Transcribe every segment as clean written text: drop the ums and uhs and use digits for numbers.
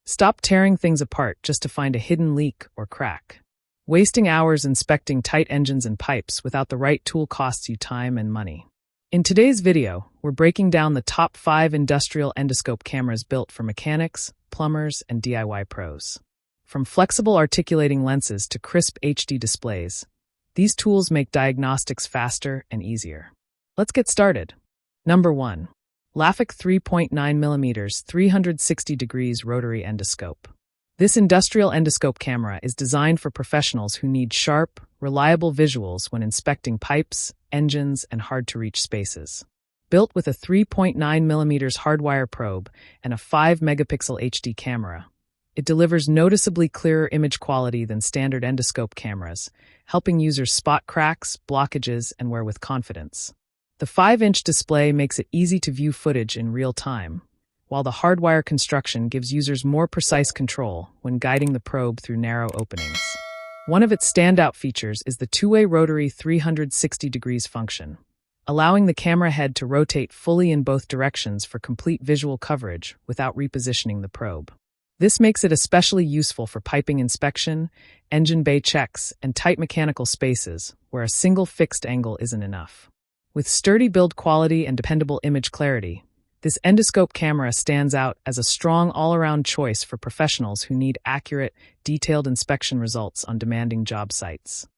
Stop tearing things apart just to find a hidden leak or crack. Wasting hours inspecting tight engines and pipes without the right tool costs you time and money. In today's video, we're breaking down the top 5 industrial endoscope cameras built for mechanics, plumbers, and DIY pros. From flexible articulating lenses to crisp HD displays, these tools make diagnostics faster and easier. Let's get started. Number 1. LAFOCH 3.9mm 360 degrees rotary endoscope. This industrial endoscope camera is designed for professionals who need sharp, reliable visuals when inspecting pipes, engines, and hard-to-reach spaces. Built with a 3.9mm hardwire probe and a 5-megapixel HD camera, it delivers noticeably clearer image quality than standard endoscope cameras, helping users spot cracks, blockages, and wear with confidence. The 5-inch display makes it easy to view footage in real time, while the hardwire construction gives users more precise control when guiding the probe through narrow openings. One of its standout features is the two-way rotary 360 degrees function, allowing the camera head to rotate fully in both directions for complete visual coverage without repositioning the probe. This makes it especially useful for piping inspection, engine bay checks, and tight mechanical spaces where a single fixed angle isn't enough. With sturdy build quality and dependable image clarity, this endoscope camera stands out as a strong all-around choice for professionals who need accurate, detailed inspection results on demanding job sites.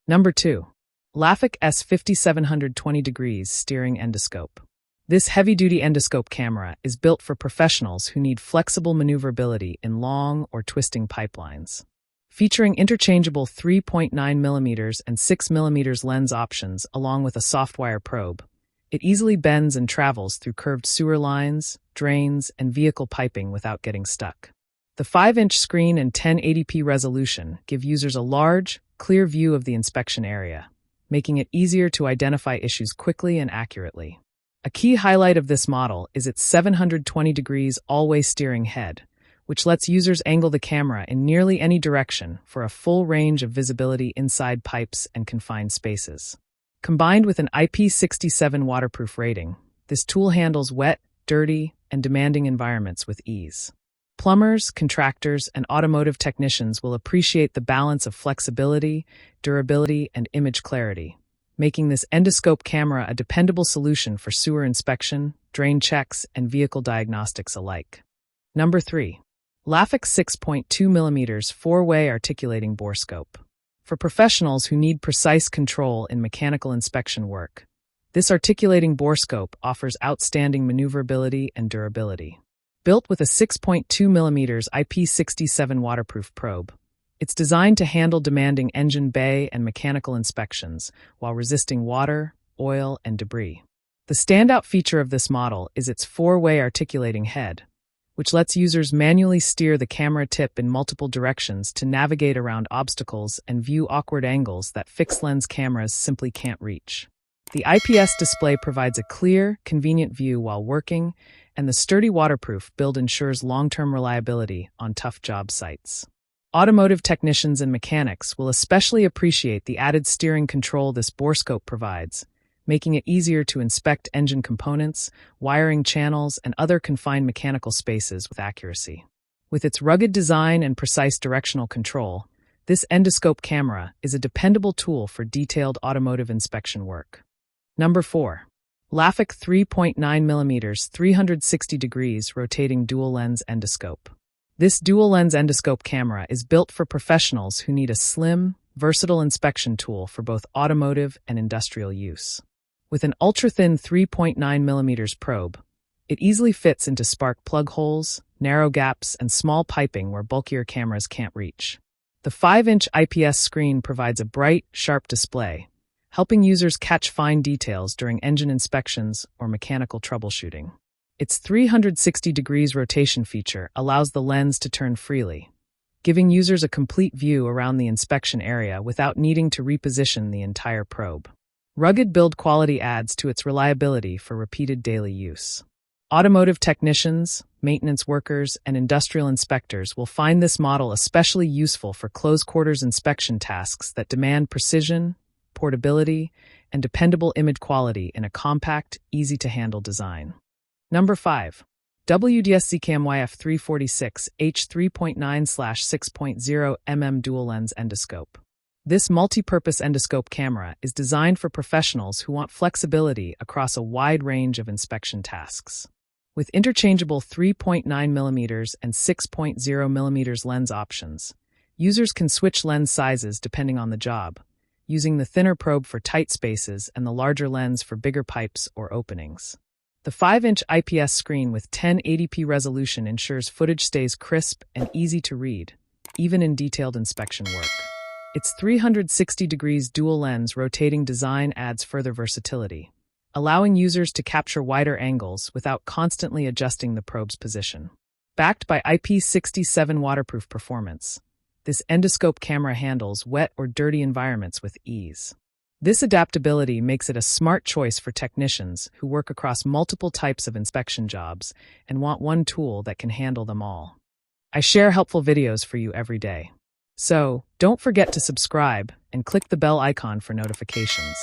Number 2. LAFOCH S5720 degrees steering endoscope. This heavy-duty endoscope camera is built for professionals who need flexible maneuverability in long or twisting pipelines. Featuring interchangeable 3.9mm and 6mm lens options along with a softwire probe, it easily bends and travels through curved sewer lines, drains, and vehicle piping without getting stuck. The 5-inch screen and 1080p resolution give users a large, clear view of the inspection area, making it easier to identify issues quickly and accurately. A key highlight of this model is its 720 degrees all-way steering head, which lets users angle the camera in nearly any direction for a full range of visibility inside pipes and confined spaces. Combined with an IP67 waterproof rating, this tool handles wet, dirty, and demanding environments with ease. Plumbers, contractors, and automotive technicians will appreciate the balance of flexibility, durability, and image clarity, making this endoscope camera a dependable solution for sewer inspection, drain checks, and vehicle diagnostics alike. Number 3. LAFOCH 6.2mm 4-way articulating Borescope. For professionals who need precise control in mechanical inspection work, this articulating Borescope offers outstanding maneuverability and durability. Built with a 6.2mm IP67 waterproof probe, it's designed to handle demanding engine bay and mechanical inspections while resisting water, oil, and debris. The standout feature of this model is its 4-way articulating head, which lets users manually steer the camera tip in multiple directions to navigate around obstacles and view awkward angles that fixed-lens cameras simply can't reach. The IPS display provides a clear, convenient view while working, and the sturdy waterproof build ensures long-term reliability on tough job sites. Automotive technicians and mechanics will especially appreciate the added steering control this Borescope provides, making it easier to inspect engine components, wiring channels, and other confined mechanical spaces with accuracy. With its rugged design and precise directional control, this endoscope camera is a dependable tool for detailed automotive inspection work. Number 4. LAFOCH 3.9mm 360 degrees rotating dual-lens endoscope. This dual-lens endoscope camera is built for professionals who need a slim, versatile inspection tool for both automotive and industrial use. With an ultra-thin 3.9mm probe, it easily fits into spark plug holes, narrow gaps, and small piping where bulkier cameras can't reach. The 5-inch IPS screen provides a bright, sharp display, helping users catch fine details during engine inspections or mechanical troubleshooting. Its 360 degrees rotation feature allows the lens to turn freely, giving users a complete view around the inspection area without needing to reposition the entire probe. Rugged build quality adds to its reliability for repeated daily use. Automotive technicians, maintenance workers, and industrial inspectors will find this model especially useful for close-quarters inspection tasks that demand precision, portability, and dependable image quality in a compact, easy-to-handle design. Number 5. WDSZKMYF 346 H3.9/6.0 mm dual lens endoscope. This multi-purpose endoscope camera is designed for professionals who want flexibility across a wide range of inspection tasks. With interchangeable 3.9mm and 6.0mm lens options, users can switch lens sizes depending on the job, using the thinner probe for tight spaces and the larger lens for bigger pipes or openings. The 5-inch IPS screen with 1080p resolution ensures footage stays crisp and easy to read, even in detailed inspection work. Its 360 degrees dual lens rotating design adds further versatility, allowing users to capture wider angles without constantly adjusting the probe's position. Backed by IP67 waterproof performance, this endoscope camera handles wet or dirty environments with ease. This adaptability makes it a smart choice for technicians who work across multiple types of inspection jobs and want one tool that can handle them all. I share helpful videos for you every day. So, don't forget to subscribe and click the bell icon for notifications.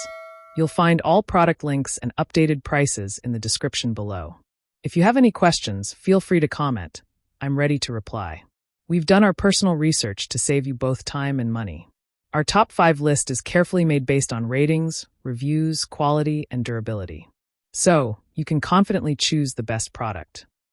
You'll find all product links and updated prices in the description below. If you have any questions, feel free to comment. I'm ready to reply. We've done our personal research to save you both time and money. Our top 5 list is carefully made based on ratings, reviews, quality, and durability. So, you can confidently choose the best product.